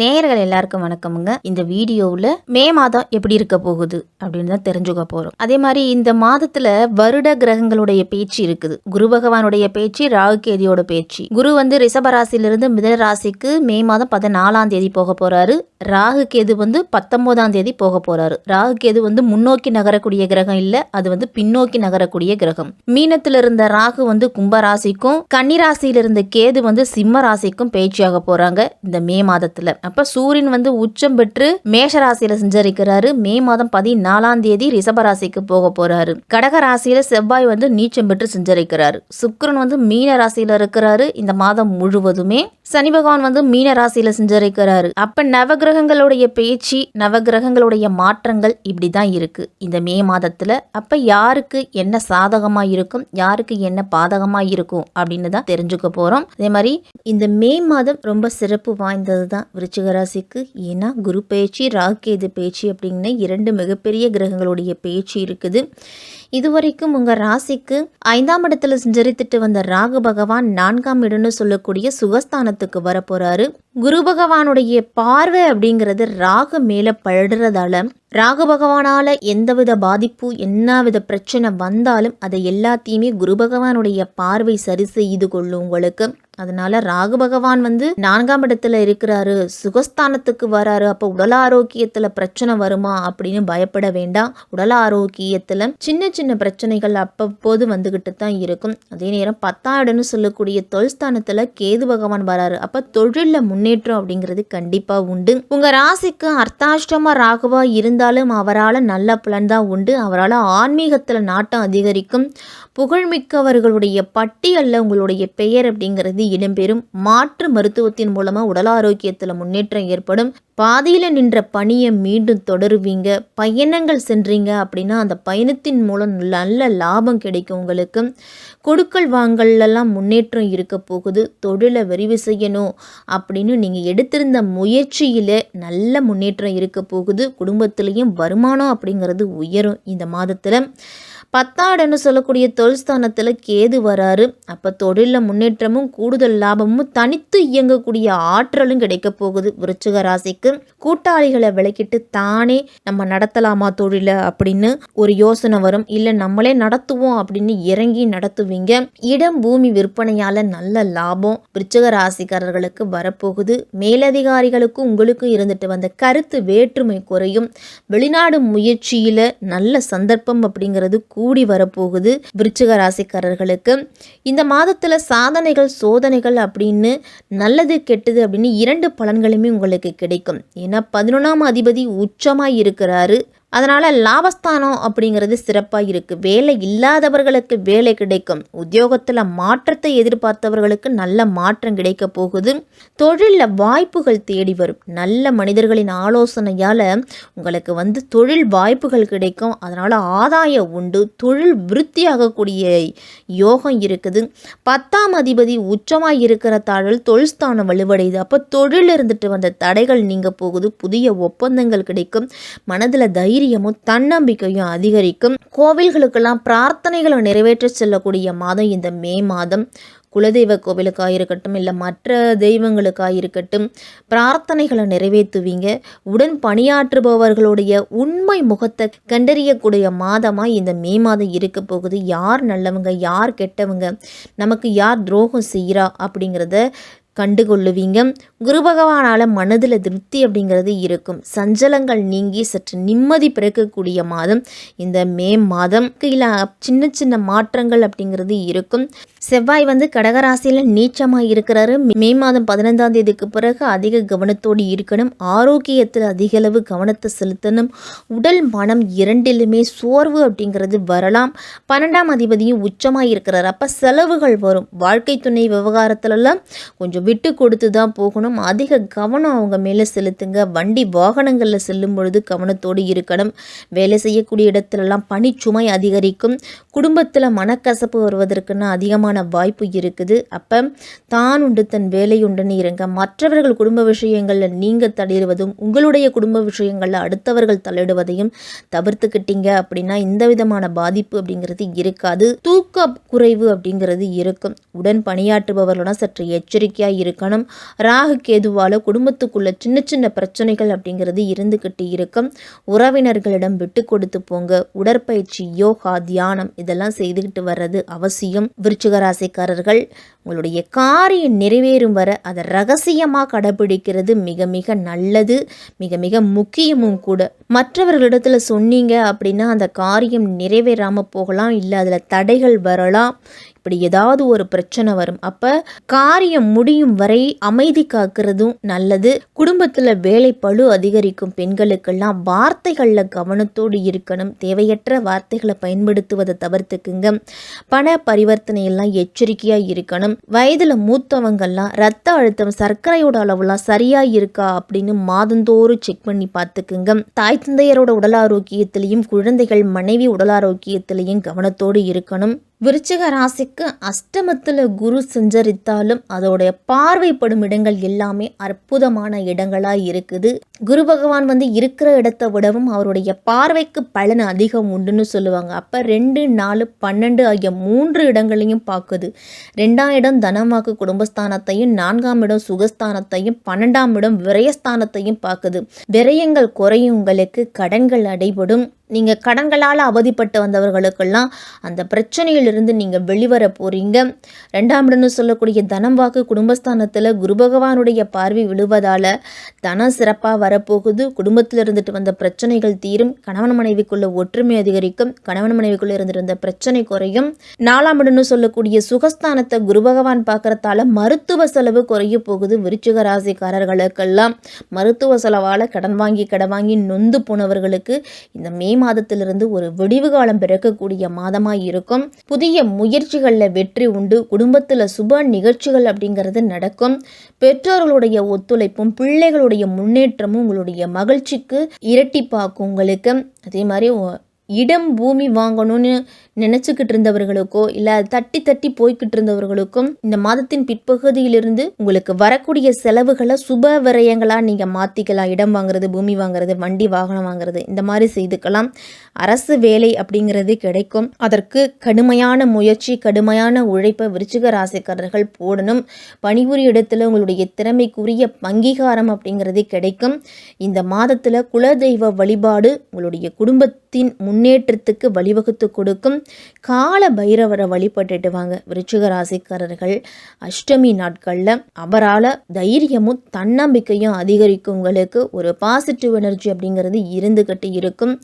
நேயர்கள் எல்லாருக்கும் வணக்கமுங்க. இந்த வீடியோவில் மே மாதம் எப்படி இருக்க போகுது அப்படின்னு தான் தெரிஞ்சுக்க போகிறோம். அதே மாதிரி இந்த மாதத்தில் வருட கிரகங்களுடைய பேச்சு இருக்குது. குரு பகவானுடைய பேச்சு, ராகு கேதியோட பேச்சு. குரு வந்து ரிஷபராசிலிருந்து மிதன ராசிக்கு மே மாதம் 14ஆம் தேதி போக போறாரு. ராகு கேது வந்து 19ஆம் தேதி போக போறாரு. ராகு கேது வந்து முன்னோக்கி நகரக்கூடிய கிரகம் இல்ல, அது வந்து பின்னோக்கி நகரக்கூடிய கிரகம். மீனத்தில் இருந்த ராகு வந்து கும்பராசிக்கும், கன்னிராசியில் இருந்த கேது வந்து சிம்ம ராசிக்கும் பேச்சியாக போறாங்க இந்த மே மாதத்துல. அப்ப சூரியன் வந்து உச்சம் பெற்று மேஷ ராசியில சஞ்சரிக்கிறாரு. மே மாதம் 14ஆம் தேதி ரிஷபராசிக்கு போக போறாரு. கடக ராசியில செவ்வாய் வந்து நீச்சம் பெற்று சஞ்சரிக்கிறாரு. சுக்கிரன் வந்து மீன ராசியில இருக்கிறாரு. இந்த மாதம் முழுவதுமே சனி பகவான் வந்து மீன ராசியில சஞ்சரிக்கிறாரு. அப்ப நவகிரகங்களுடைய பேச்சு, நவகிரகங்களுடைய மாற்றங்கள் இப்படிதான் இருக்கு இந்த மே மாதத்துல. அப்ப யாருக்கு என்ன சாதகமா இருக்கும், யாருக்கு என்ன பாதகமா இருக்கும் அப்படின்னு தான் தெரிஞ்சுக்க போறோம். அதே மாதிரி இந்த மே மாதம் ரொம்ப சிறப்பு வாய்ந்தது தான் விருச்சிக ராசிக்கு. ஏன்னா குரு பேச்சு, ராகு கேது பேச்சு அப்படின்னு 2 மிகப்பெரிய கிரகங்களுடைய பேச்சு இருக்குது. இதுவரைக்கும் உங்க ராசிக்கு 5ஆம் இடத்துல சஞ்சரித்துட்டு வந்த ராகு பகவான் 4ஆம் இடம்னு சொல்லக்கூடிய சுகஸ்தானத்துக்கு வர போறாரு. குரு பகவானுடைய பார்வை அப்படிங்கிறது ராகு மேல படுறதால ராகு பகவானால எந்தவித பாதிப்பு, என்னவித பிரச்சனை வந்தாலும் அதை எல்லாத்தையுமே குரு பகவானுடைய பார்வை சரி செய்து கொள்ளும் உங்களுக்கு. அதனால ராகு பகவான் வந்து 4ஆம் இடத்துல இருக்கிறாரு, சுகஸ்தானத்துக்கு வராரு. அப்போ உடல் ஆரோக்கியத்துல பிரச்சனை வருமா அப்படின்னு பயப்பட வேண்டாம். உடல் ஆரோக்கியத்துல சின்ன சின்ன பிரச்சனைகள் அப்பப்போது வந்துகிட்டு தான் இருக்கும். அதே நேரம் 10ஆம் இடம்னு சொல்லக்கூடிய தொழில்ஸ்தானத்துல கேது பகவான் வராரு. அப்ப தொழில முன்னேற்றம் அப்படிங்கிறது கண்டிப்பா உண்டு. உங்க ராசிக்கு அர்த்தாஷ்டம ராகுவா இருந்தாலும் அவரால் நல்ல பலன் தான் உண்டு. அவரால் ஆன்மீகத்துல நாட்டம் அதிகரிக்கும். புகழ்மிக்கவர்களுடைய பட்டியல்ல உங்களுடைய பெயர் அப்படிங்கிறது இடம்பெறும். மாற்று மருத்துவத்தின் மூலமா உடல் ஆரோக்கியத்துல முன்னேற்றம் ஏற்படும். பாதியில நின்ற பணியை மீண்டும் தொடருவீங்க. பயணங்கள் சென்றீங்க அப்படின்னா அந்த பயணத்தின் மூலம் நல்ல லாபம் கிடைக்கும் உங்களுக்கு. கொடுக்கல் வாங்கல்லாம் முன்னேற்றம் இருக்க போகுது. தொழிலை விரிவு செய்யணும் அப்படின்னு நீங்க எடுத்திருந்த முயற்சியில நல்ல முன்னேற்றம் இருக்க போகுது. குடும்பத்திலையும் வருமானம் அப்படிங்கிறது உயரும் இந்த மாதத்துல. 10ஆம் இடம்னு சொல்லக்கூடிய தொழில்ஸ்தானத்துல கேது வராரு. அப்ப தொழில முன்னேற்றமும் கூடுதல் லாபமும் தனித்து இயங்கக்கூடிய ஆற்றலும் கிடைக்க போகுது விருச்சிக ராசிக்கு. கூட்டாளிகளை விலக்கிட்டு தானே நம்ம நடத்தலாமா தொழில அப்படின்னு ஒரு யோசனை வரும். இல்ல நம்மளே நடத்துவோம் அப்படின்னு இறங்கி நடத்துவீங்க. இடம் பூமி விற்பனையால நல்ல லாபம் விருச்சிக ராசிக்காரர்களுக்கு வரப்போகுது. மேலதிகாரிகளுக்கும் உங்களுக்கும் இருந்துட்டு வந்த கருத்து வேற்றுமை குறையும். வெளிநாடு முயற்சியில நல்ல சந்தர்ப்பம் அப்படிங்கிறது கூடி வரப்போகுது விருச்சிக ராசிக்காரர்களுக்கு. இந்த மாதத்துல சாதனைகள், சோதனைகள் அப்படின்னு நல்லது கெட்டது அப்படின்னு 2 பலன்களுமே உங்களுக்கு கிடைக்கும். ஏன்னா 11ஆம் அதிபதி உச்சமாய் இருக்கிறாரு. அதனால லாபஸ்தானம் அப்படிங்கிறது சிறப்பாக இருக்கு. வேலை இல்லாதவர்களுக்கு வேலை கிடைக்கும். உத்தியோகத்தில் மாற்றத்தை எதிர்பார்த்தவர்களுக்கு நல்ல மாற்றம் கிடைக்க போகுது. தொழிலில் வாய்ப்புகள் தேடி வரும். நல்ல மனிதர்களின் ஆலோசனையால் உங்களுக்கு வந்து தொழில் வாய்ப்புகள் கிடைக்கும். அதனால் ஆதாயம் உண்டு. தொழில் விருத்தியாகக்கூடிய யோகம் இருக்குது. 10ஆம் அதிபதி உச்சமாக இருக்கிற தாழல் தொழில்ஸ்தானம் வலுவடையுது. அப்போ தொழில் இருந்துட்டு வந்த தடைகள் நீங்க போகுது. புதிய ஒப்பந்தங்கள் கிடைக்கும். மனதில் தைரியமும் தன்னம்பிக்கையும் அதிகரிக்கும். கோவில்களுக்கெல்லாம் பிரார்த்தனைகளை நிறைவேற்ற செல்லக்கூடிய மாதம் இந்த மே மாதம். குலதெய்வ கோவிலுக்காக இருக்கட்டும், இல்லை மற்ற தெய்வங்களுக்காக இருக்கட்டும், பிரார்த்தனைகளை நிறைவேற்றுவீங்க. உடன் பணியாற்றுபவர்களுடைய உண்மை முகத்தை கண்டறியக்கூடிய மாதமாக இந்த மே மாதம் இருக்க போகுது. யார் நல்லவங்க, யார் கெட்டவங்க, நமக்கு யார் துரோகம் செய்கிறா அப்படிங்கிறத கண்டுகொள்ளுவீங்க. குரு பகவானால மனதில் திருப்தி அப்படிங்கிறது இருக்கும். சஞ்சலங்கள் நீங்கி சற்று நிம்மதி பிறக்கக்கூடிய மாதம் இந்த மே மாதம். சின்ன சின்ன மாற்றங்கள் அப்படிங்கிறது இருக்கும். செவ்வாய் வந்து கடகராசியில் நீச்சமாக இருக்கிறாரு. மே மாதம் 15ஆம் தேதிக்கு பிறகு அதிக கவனத்தோடு இருக்கணும். ஆரோக்கியத்தில் அதிக அளவு கவனத்தை செலுத்தணும். உடல் மனம் இரண்டிலுமே சோர்வு அப்படிங்கிறது வரலாம். 12ஆம் அதிபதியும் உச்சமாக இருக்கிறார். அப்போ செலவுகள் வரும். வாழ்க்கை துணை விவகாரத்துலலாம் கொஞ்சம் விட்டு கொடுத்து தான் போகணும். அதிக கவனம் அவங்க மேலே செலுத்துங்க. வண்டி வாகனங்களில் செல்லும் பொழுது கவனத்தோடு இருக்கணும். வேலை செய்யக்கூடிய இடத்துலலாம் பணிச்சுமை அதிகரிக்கும். குடும்பத்தில் மனக்கசப்பு வருவதற்குன்னு அதிகமான வாய்ப்பு இருக்குது. அப்போ தான் உண்டு தன் வேலை உண்டுன்னு இருங்க. மற்றவர்கள் குடும்ப விஷயங்களில் நீங்கள் தலையிடுவதும் உங்களுடைய குடும்ப விஷயங்களில் அடுத்தவர்கள் தலையிடுவதையும் தவிர்த்துக்கிட்டீங்க அப்படின்னா இந்த விதமான பாதிப்பு அப்படிங்கிறது இருக்காது. தூக்க குறைவு அப்படிங்கிறது இருக்கும். உடன் பணியாற்றுபவர்களுடன் சற்று எச்சரிக்கையாக எச்சரிக்கையாக இருக்கணும். ராகு கேதுவால் குடும்பத்துக்குள்ள சின்ன சின்ன பிரச்சனைகள் அப்படிங்கிறது இருந்துக்கிட்டு இருக்கும். உறவினர்களிடம் விட்டு கொடுத்து போங்க. உடற்பயிற்சி, யோகா, தியானம் இதெல்லாம் செய்துக்கிட்டு வர்றது அவசியம். விருச்சிக ராசிக்காரர்கள் உங்களுடைய காரியம் நிறைவேறும் வர அதை ரகசியமாக கடைபிடிக்கிறது மிக மிக நல்லது, மிக மிக முக்கியமும் கூட. மற்றவர்களிடத்தில் சொன்னீங்க அப்படின்னா அந்த காரியம் நிறைவேறாமல் போகலாம், இல்லை அதில் தடைகள் வரலாம், இப்படி ஏதாவது ஒரு பிரச்சனை வரும். அப்போ காரியம் முடியும் வரை அமைதி காக்கிறதும் நல்லது. குடும்பத்தில் வேலை பளு அதிகரிக்கும் பெண்களுக்கெல்லாம் வார்த்தைகளில் கவனத்தோடு இருக்கணும். தேவையற்ற வார்த்தைகளை பயன்படுத்துவதை தவிர்த்துக்குங்க. பண பரிவர்த்தனை எல்லாம் எச்சரிக்கையாக இருக்கணும். வயதில் மூத்தவங்கள்லாம் ரத்த அழுத்தம், சர்க்கரையோட அளவுலாம் சரியாக இருக்கா அப்படின்னு மாதந்தோறும் செக் பண்ணி பார்த்துக்குங்க. தாய் தந்தையரோட உடல் ஆரோக்கியத்திலையும் குழந்தைகள் மனைவி உடல் ஆரோக்கியத்திலையும் கவனத்தோடு இருக்கணும். விருச்சிக ராசிக்கு அஷ்டமத்தில் குரு சஞ்சரித்தாலும் அதோடைய பார்வைப்படும் இடங்கள் எல்லாமே அற்புதமான இடங்களாக இருக்குது. குரு பகவான் இருக்கிற இடத்தை விடவும் அவருடைய பார்வைக்கு பலன் அதிகம் உண்டுன்னு சொல்லுவாங்க. அப்போ 2, 4, 12 ஆகிய 3 இடங்களையும் பார்க்குது. 2ஆம் இடம் தனமாக்கு குடும்பஸ்தானத்தையும், 4ஆம் இடம் சுகஸ்தானத்தையும், 12ஆம் இடம் விரயஸ்தானத்தையும் பார்க்குது. விரயங்கள் குறையும், உங்களுக்கு கடன்கள் அடைபடும். நீங்கள் கடன்களால் அவதிப்பட்டு வந்தவர்களுக்கெல்லாம் அந்த பிரச்சனையிலிருந்து நீங்கள் வெளிவர போகிறீங்க. 2ஆம் இடம்னு சொல்லக்கூடிய தனம் வாக்கு குடும்பஸ்தானத்தில் குரு பகவானுடைய பார்வை விழுவதால் தனம் சிறப்பாக வரப்போகுது. குடும்பத்தில் இருந்துட்டு வந்த பிரச்சனைகள் தீரும். கணவன் மனைவிக்குள்ள ஒற்றுமை அதிகரிக்கும். கணவன் மனைவிக்குள்ள இருந்திருந்த பிரச்சனை குறையும். 4ஆம் இடம்னு சொல்லக்கூடிய சுகஸ்தானத்தை குரு பகவான் பார்க்கறதால மருத்துவ செலவு குறைய போகுது. விருச்சிக ராசிக்காரர்களுக்கெல்லாம் மருத்துவ செலவால் கடன் வாங்கி நொந்து போனவர்களுக்கு இந்த மே மாதத்திலிருந்து ஒரு விடிவு காலம் பிறக்கக்கூடிய மாதமாக இருக்கும். புதிய முயற்சிகளில் வெற்றி உண்டு. குடும்பத்தில் சுப நிகழ்ச்சிகள் அப்படிங்கிறது நடக்கும். பெற்றோர்களுடைய ஒத்துழைப்பும் பிள்ளைகளுடைய முன்னேற்றமும் உங்களுடைய மகிழ்ச்சிக்கு இரட்டிப்பாக்கும் உங்களுக்கு. அதே மாதிரி இடம் பூமி வாங்கணும்னு நினச்சிக்கிட்டு இருந்தவர்களுக்கோ இல்லை தட்டி தட்டி போய்கிட்டு இருந்தவர்களுக்கும் இந்த மாதத்தின் பிற்பகுதியிலிருந்து உங்களுக்கு வரக்கூடிய செலவுகளை சுப விரயங்களாக நீங்கள் மாற்றிக்கலாம். இடம் வாங்குறது, பூமி வாங்குறது, வண்டி வாகனம் வாங்குறது இந்த மாதிரி செய்துக்கலாம். அரசு வேலை அப்படிங்கிறது கிடைக்கும். அதற்கு கடுமையான முயற்சி, கடுமையான உழைப்பை விருச்சிக ராசிக்காரர்கள் போடணும். பணிபுரிய இடத்துல உங்களுடைய திறமைக்குரிய அங்கீகாரம் அப்படிங்கிறது கிடைக்கும். இந்த மாதத்தில் குலதெய்வ வழிபாடு உங்களுடைய குடும்பத்தின் முன்னேற்றத்துக்கு வழிவகுத்து கொடுக்கும். கால பைரவரை வழிபட்டுட்டு வாங்க விருச்சிக ராசிக்காரர்கள். அஷ்டமி நாட்களில் அவரால் தைரியமும் தன்னம்பிக்கையும் அதிகரிக்கும். உங்களுக்கு ஒரு பாசிட்டிவ் எனர்ஜி அப்படிங்கிறது இருந்துகிட்டு இருக்கும்.